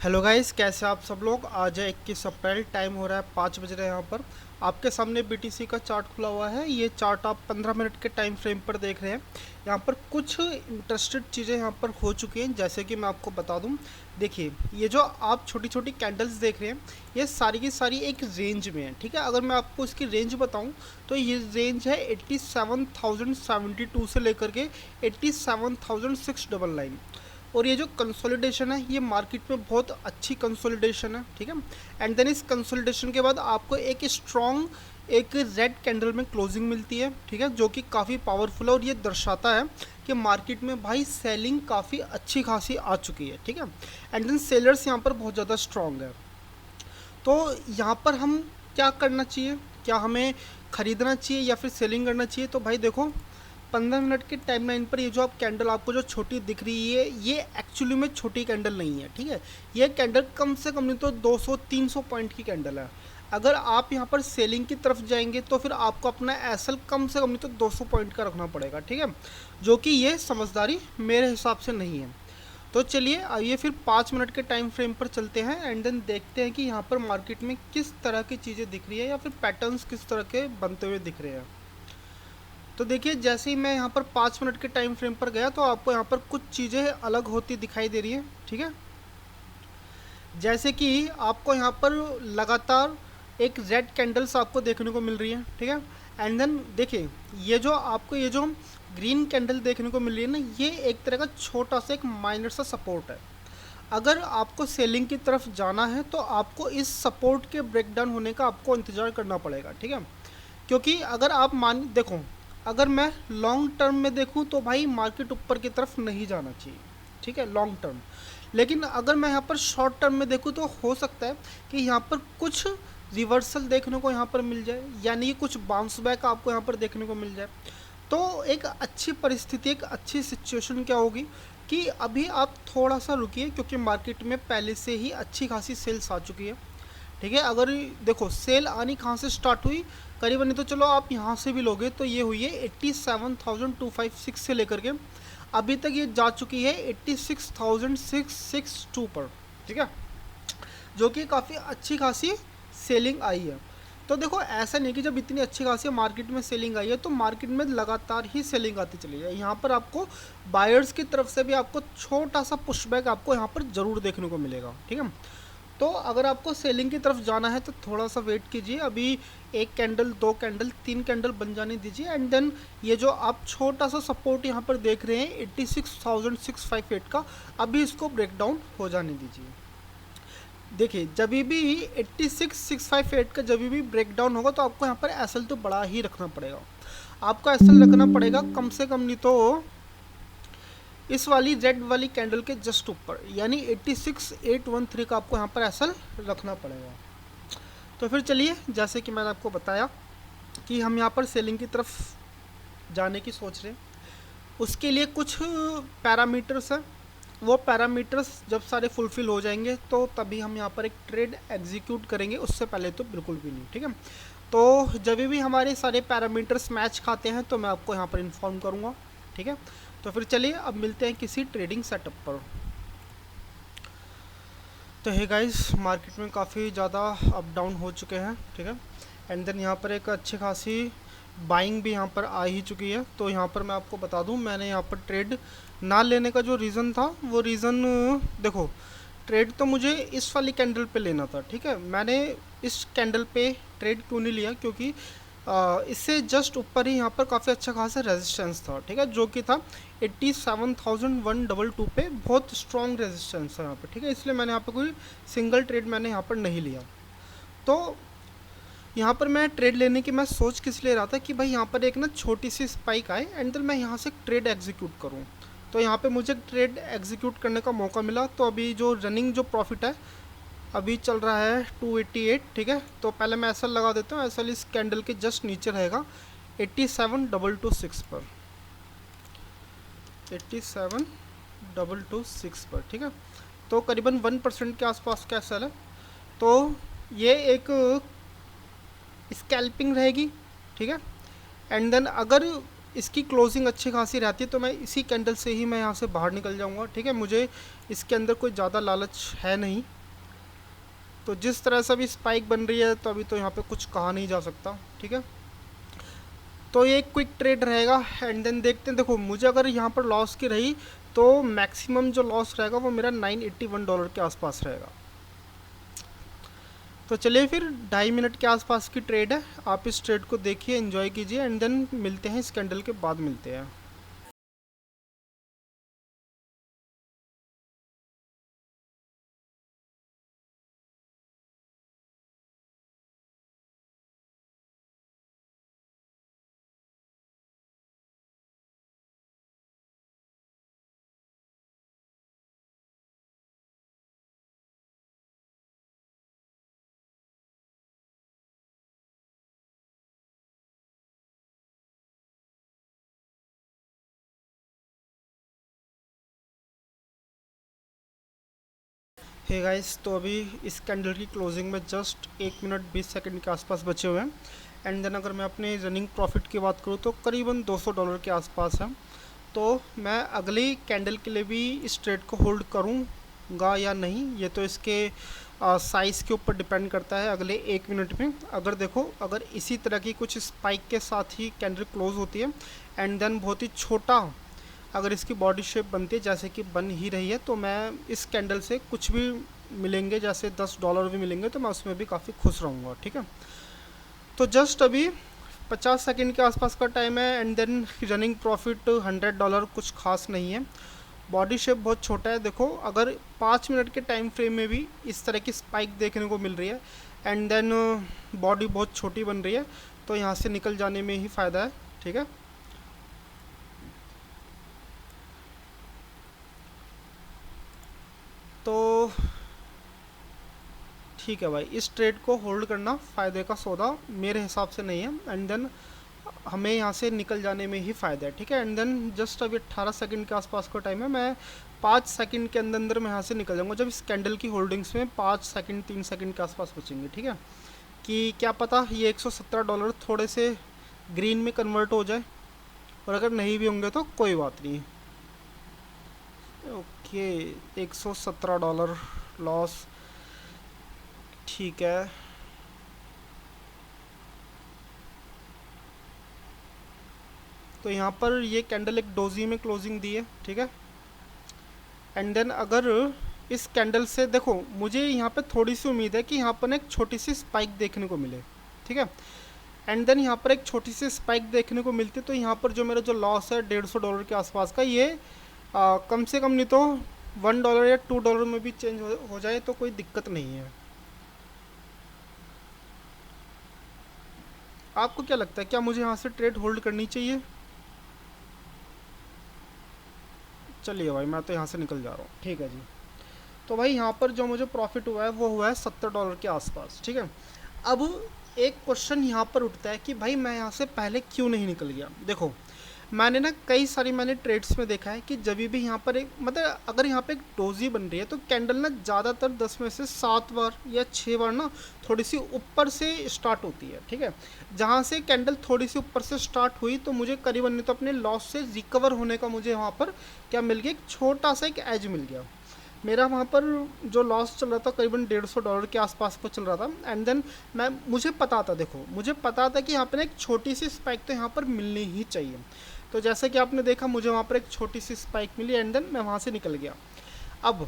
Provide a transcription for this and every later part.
Hello guys, कैसे आप सब लोग। आज है 21 अप्रैल, टाइम हो रहा है 5 बज रहे हैं। यहाँ पर आपके सामने बीटीसी का चार्ट खुला हुआ है। ये चार्ट आप 15 मिनट के टाइम फ्रेम पर देख रहे हैं। यहाँ पर कुछ इंटरेस्टेड चीज़ें यहाँ पर हो चुकी हैं, जैसे कि मैं आपको बता दूं। देखिए, ये जो आप छोटी छोटी कैंडल्स देख रहे हैं, ये सारी की सारी एक रेंज में है। ठीक है, अगर मैं आपको इसकी रेंज बताऊं तो ये रेंज है 87,072 से लेकर के 87,699। और ये जो कंसोलिडेशन है, ये मार्केट में बहुत अच्छी कंसोलिडेशन है। ठीक है, एंड देन इस कंसोलिडेशन के बाद आपको एक स्ट्रॉन्ग एक रेड कैंडल में क्लोजिंग मिलती है। ठीक है, जो कि काफ़ी पावरफुल है और ये दर्शाता है कि मार्केट में भाई सेलिंग काफ़ी अच्छी खासी आ चुकी है। ठीक है, एंड देन सेलर्स यहाँ पर बहुत ज़्यादा स्ट्रॉन्ग है। तो यहाँ पर हम क्या करना चाहिए, क्या हमें ख़रीदना चाहिए या फिर सेलिंग करना चाहिए? तो भाई देखो, 15 मिनट के टाइमलाइन पर ये जो आप कैंडल आपको जो छोटी दिख रही है, ये एक्चुअली में छोटी कैंडल नहीं है। ठीक है, ये कैंडल कम से कम नहीं तो 200-300 पॉइंट की कैंडल है। अगर आप यहाँ पर सेलिंग की तरफ जाएंगे तो फिर आपको अपना एसएल कम से कम नहीं तो 200 पॉइंट का रखना पड़ेगा। ठीक है, जो कि ये समझदारी मेरे हिसाब से नहीं है। तो चलिए आइए फिर 5 मिनट के टाइम फ्रेम पर चलते हैं एंड देन देखते हैं कि यहाँ पर मार्केट में किस तरह की चीज़ें दिख रही है या फिर पैटर्न्स किस तरह के बनते हुए दिख रहे हैं। तो देखिए, जैसे ही मैं यहाँ पर 5 मिनट के टाइम फ्रेम पर गया तो आपको यहाँ पर कुछ चीज़ें अलग होती दिखाई दे रही है। ठीक है, जैसे कि आपको यहाँ पर लगातार एक रेड कैंडल्स आपको देखने को मिल रही है। ठीक है, एंड देन देखिए, ये जो आपको ये जो ग्रीन कैंडल देखने को मिल रही है ना, ये एक तरह का छोटा सा एक माइनर सा सपोर्ट है। अगर आपको सेलिंग की तरफ जाना है तो आपको इस सपोर्ट के ब्रेकडाउन होने का आपको इंतज़ार करना पड़ेगा। ठीक है, क्योंकि अगर आप मान देखो, अगर मैं लॉन्ग टर्म में देखूं तो भाई मार्केट ऊपर की तरफ नहीं जाना चाहिए। ठीक है, लॉन्ग टर्म। लेकिन अगर मैं यहाँ पर शॉर्ट टर्म में देखूँ तो हो सकता है कि यहाँ पर कुछ रिवर्सल देखने को यहाँ पर मिल जाए, यानी कि कुछ बाउंस बैक आपको यहाँ पर देखने को मिल जाए। तो एक अच्छी परिस्थिति, एक अच्छी सिचुएशन क्या होगी कि अभी आप थोड़ा सा रुकिए, क्योंकि मार्केट में पहले से ही अच्छी खासी सेल्स आ चुकी है। ठीक है, अगर देखो सेल आनी कहाँ से स्टार्ट हुई, करीबन, नहीं तो चलो आप यहाँ से भी लोगे तो ये हुई है 87,256 से लेकर के अभी तक ये जा चुकी है 86,662 पर। ठीक है, जो कि काफ़ी अच्छी खासी सेलिंग आई है। तो देखो, ऐसा नहीं कि जब इतनी अच्छी खासी मार्केट में सेलिंग आई है तो मार्केट में लगातार ही सेलिंग आती चली है। यहाँ पर आपको बायर्स की तरफ से भी आपको छोटा सा पुशबैक आपको यहाँ पर ज़रूर देखने को मिलेगा। ठीक है, तो अगर आपको सेलिंग की तरफ जाना है तो थोड़ा सा वेट कीजिए। अभी एक कैंडल, दो कैंडल, तीन कैंडल बन जाने दीजिए एंड देन ये जो आप छोटा सा सपोर्ट यहाँ पर देख रहे हैं 86,658 का, अभी इसको ब्रेक डाउन हो जाने दीजिए। देखिए, जब भी 86,658 का जब भी ब्रेक डाउन होगा तो आपको यहाँ पर एसएल तो बड़ा ही रखना पड़ेगा। आपको एसएल रखना पड़ेगा कम से कम नहीं तो इस वाली रेड वाली कैंडल के जस्ट ऊपर, यानी 86,813 का आपको यहाँ पर एसएल रखना पड़ेगा। तो फिर चलिए, जैसे कि मैंने आपको बताया कि हम यहाँ पर सेलिंग की तरफ जाने की सोच रहे हैं, उसके लिए कुछ पैरामीटर्स हैं। वो पैरामीटर्स जब सारे फुलफ़िल हो जाएंगे तो तभी हम यहाँ पर एक ट्रेड एग्जीक्यूट करेंगे, उससे पहले तो बिल्कुल भी नहीं। ठीक है, तो जब भी हमारे सारे पैरामीटर्स मैच खाते हैं तो मैं आपको यहाँ पर इन्फॉर्म करूँगा। ठीक है, तो फिर चलिए अब मिलते हैं किसी ट्रेडिंग सेटअप पर। तो है गाइस, मार्केट में काफ़ी ज़्यादा अप डाउन हो चुके हैं। ठीक है, एंड देन यहाँ पर एक अच्छी खासी बाइंग भी यहाँ पर आ ही चुकी है। तो यहाँ पर मैं आपको बता दूँ, मैंने यहाँ पर ट्रेड ना लेने का जो रीज़न था, वो रीज़न देखो, ट्रेड तो मुझे इस वाली कैंडल पे लेना था। ठीक है, मैंने इस कैंडल पे ट्रेड क्यों नहीं लिया, क्योंकि इससे जस्ट ऊपर ही यहाँ पर काफ़ी अच्छा खासा रेजिस्टेंस था। ठीक है, जो कि था 87,122 पे, बहुत स्ट्रॉन्ग रेजिस्टेंस है यहाँ पे। ठीक है, इसलिए मैंने यहाँ पे कोई सिंगल ट्रेड मैंने यहाँ पर नहीं लिया। तो यहाँ पर मैं ट्रेड लेने की मैं सोच किस लिए रहा था कि भाई यहाँ पर एक ना छोटी सी स्पाइक आए एंड देन मैं यहाँ से ट्रेड एग्जीक्यूट करूँ। तो यहाँ पे मुझे ट्रेड एग्जीक्यूट करने का मौका मिला। तो अभी जो रनिंग जो प्रॉफिट है अभी चल रहा है 288। ठीक है, तो पहले मैं एसएल लगा देता हूँ। एसएल इस कैंडल के जस्ट नीचे रहेगा 87,226 पर, 87,226 पर। ठीक है, तो करीबन 1% के आसपास का एसएल है। तो ये एक स्कैल्पिंग रहेगी। ठीक है, एंड देन अगर इसकी क्लोजिंग अच्छी खासी रहती है, तो मैं इसी कैंडल से ही मैं यहाँ से बाहर निकल जाऊँगा, ठीक है। मुझे इसके अंदर कोई ज़्यादा लालच है नहीं। तो जिस तरह से अभी स्पाइक बन रही है, तो अभी तो यहाँ पे कुछ कहा नहीं जा सकता, ठीक है। तो ये क्विक ट्रेड रहेगा एंड देन देखते हैं। देखो मुझे अगर यहाँ पर लॉस की रही तो मैक्सिमम जो लॉस रहेगा वो मेरा $981 के आसपास रहेगा। तो चलिए फिर 2.5 मिनट के आसपास की ट्रेड है, आप इस ट्रेड को देखिए, एंजॉय कीजिए एंड देन मिलते हैं, इस कैंडल के बाद मिलते हैं। हे गाइस, तो अभी इस कैंडल की क्लोजिंग में जस्ट 1 मिनट 20 सेकंड के आसपास बचे हुए हैं एंड देन अगर मैं अपने रनिंग प्रॉफिट की बात करूँ तो करीबन $200 के आसपास है। तो मैं अगली कैंडल के लिए भी इस ट्रेड को होल्ड करूँगा या नहीं, ये तो इसके साइज़ के ऊपर डिपेंड करता है। अगले 1 मिनट में अगर देखो, अगर इसी तरह की कुछ स्पाइक के साथ ही कैंडल क्लोज होती है एंड देन बहुत ही छोटा अगर इसकी बॉडी शेप बनती है जैसे कि बन ही रही है, तो मैं इस कैंडल से कुछ भी मिलेंगे, जैसे $10 भी मिलेंगे, तो मैं उसमें भी काफ़ी खुश रहूँगा, ठीक है। तो जस्ट अभी 50 सेकंड के आसपास का टाइम है एंड देन रनिंग प्रॉफिट $100, कुछ खास नहीं है। बॉडी शेप बहुत छोटा है। देखो अगर 5 मिनट के टाइम फ्रेम में भी इस तरह की स्पाइक देखने को मिल रही है एंड देन बॉडी बहुत छोटी बन रही है, तो यहाँ से निकल जाने में ही फ़ायदा है, ठीक है। तो ठीक है भाई, इस ट्रेड को होल्ड करना फ़ायदे का सौदा मेरे हिसाब से नहीं है एंड देन हमें यहाँ से निकल जाने में ही फ़ायदा है, ठीक है। एंड देन जस्ट अभी 18 सेकंड के आसपास का टाइम है, मैं 5 सेकंड के अंदर अंदर मैं यहाँ से निकल जाऊँगा, जब इस कैंडल की होल्डिंग्स में 5 सेकंड 3 सेकंड के आसपास बचेंगे, ठीक है। कि क्या पता ये $117 थोड़े से ग्रीन में कन्वर्ट हो जाए, और अगर नहीं भी होंगे तो कोई बात नहीं। ओके, $117 लॉस, ठीक है। तो यहाँ पर ये कैंडल एक डोजी में क्लोजिंग दी है, ठीक है। एंड देन अगर इस कैंडल से देखो, मुझे यहाँ पे थोड़ी सी उम्मीद है कि यहाँ पर एक छोटी सी स्पाइक देखने को मिले, ठीक है। एंड देन यहाँ पर एक छोटी सी स्पाइक देखने को मिलती, तो यहाँ पर जो मेरा जो लॉस है $150 के आसपास का, ये कम से कम नहीं तो $1 या $2 में भी चेंज हो जाए तो कोई दिक्कत नहीं है। आपको क्या लगता है, क्या मुझे यहाँ से ट्रेड होल्ड करनी चाहिए? चलिए भाई, मैं तो यहाँ से निकल जा रहा हूँ, ठीक है जी। तो भाई यहाँ पर जो मुझे प्रॉफिट हुआ है वो हुआ है $70 के आसपास, ठीक है। अब एक क्वेश्चन यहाँ पर उठता है कि भाई मैं यहाँ से पहले क्यों नहीं निकल गया। देखो मैंने ना कई सारी मैंने ट्रेड्स में देखा है कि जब भी यहाँ पर एक मतलब अगर यहाँ पे एक डोजी बन रही है तो कैंडल ना ज़्यादातर 10 में से 7 बार या 6 बार ना थोड़ी सी ऊपर से स्टार्ट होती है, ठीक है। जहाँ से कैंडल थोड़ी सी ऊपर से स्टार्ट हुई तो मुझे करीबन नहीं तो अपने लॉस से रिकवर होने का मुझे वहाँ पर क्या मिल गया, एक छोटा सा एक एज मिल गया। मेरा वहाँ पर जो लॉस चल रहा था करीबन $150 के आसपास पर चल रहा था एंड देन मुझे पता था, देखो मुझे पता था कि यहाँ पर एक छोटी सी स्पाइक तो यहाँ पर मिलनी ही चाहिए। तो जैसे कि आपने देखा मुझे वहाँ पर एक छोटी सी स्पाइक मिली एंड देन मैं वहाँ से निकल गया। अब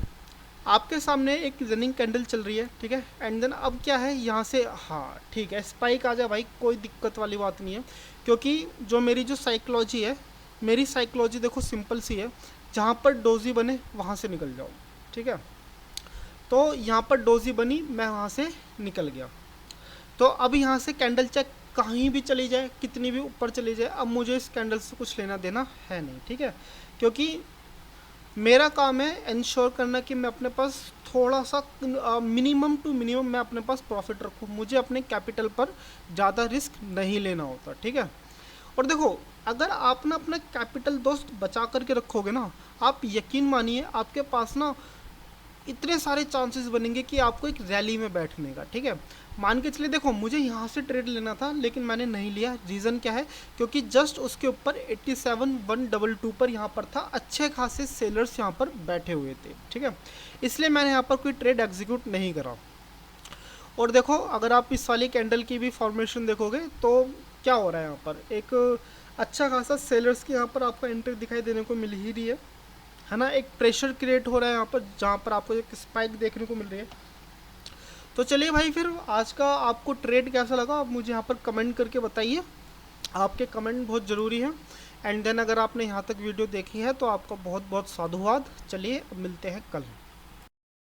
आपके सामने एक रनिंग कैंडल चल रही है, ठीक है। एंड देन अब क्या है यहाँ से, हाँ ठीक है, स्पाइक आ जाए भाई, कोई दिक्कत वाली बात नहीं है, क्योंकि जो मेरी जो साइकोलॉजी है, मेरी साइकोलॉजी देखो सिंपल सी है, जहाँ पर डोजी बने वहाँ से निकल जाओ, ठीक है। तो यहाँ पर डोजी बनी, मैं वहाँ से निकल गया। तो अब यहाँ से कैंडल चेक कहीं भी चली जाए, कितनी भी ऊपर चली जाए, अब मुझे इस कैंडल से कुछ लेना देना है नहीं, ठीक है। क्योंकि मेरा काम है इंश्योर करना कि मैं अपने पास थोड़ा सा मिनिमम टू मिनिमम मैं अपने पास प्रॉफिट रखूँ, मुझे अपने कैपिटल पर ज़्यादा रिस्क नहीं लेना होता, ठीक है। और देखो अगर आप ना अपना कैपिटल दोस्त बचा करके रखोगे ना, आप यकीन मानिए आपके पास ना इतने सारे चांसेस बनेंगे कि आपको एक रैली में बैठने का, ठीक है। मान के चलिए, देखो मुझे यहाँ से ट्रेड लेना था लेकिन मैंने नहीं लिया। रीज़न क्या है? क्योंकि जस्ट उसके ऊपर 87,122 पर यहाँ पर था, अच्छे खासे सेलर्स यहाँ पर बैठे हुए थे, ठीक है। इसलिए मैंने यहाँ पर कोई ट्रेड एग्जीक्यूट नहीं करा। और देखो अगर आप इस वाली कैंडल की भी फॉर्मेशन देखोगे तो क्या हो रहा है यहाँ पर, एक अच्छा खासा सेलर्स की यहाँ पर आपको एंट्री दिखाई देने को मिल ही रही है ना। एक प्रेशर क्रिएट हो रहा है यहाँ पर, जहाँ पर आपको एक स्पाइक देखने को मिल रही है। तो चलिए भाई, फिर आज का आपको ट्रेड कैसा लगा आप मुझे यहाँ पर कमेंट करके बताइए। आपके कमेंट बहुत ज़रूरी हैं। एंड देन अगर आपने यहाँ तक वीडियो देखी है तो आपका बहुत बहुत साधुवाद। चलिए अब मिलते हैं कल।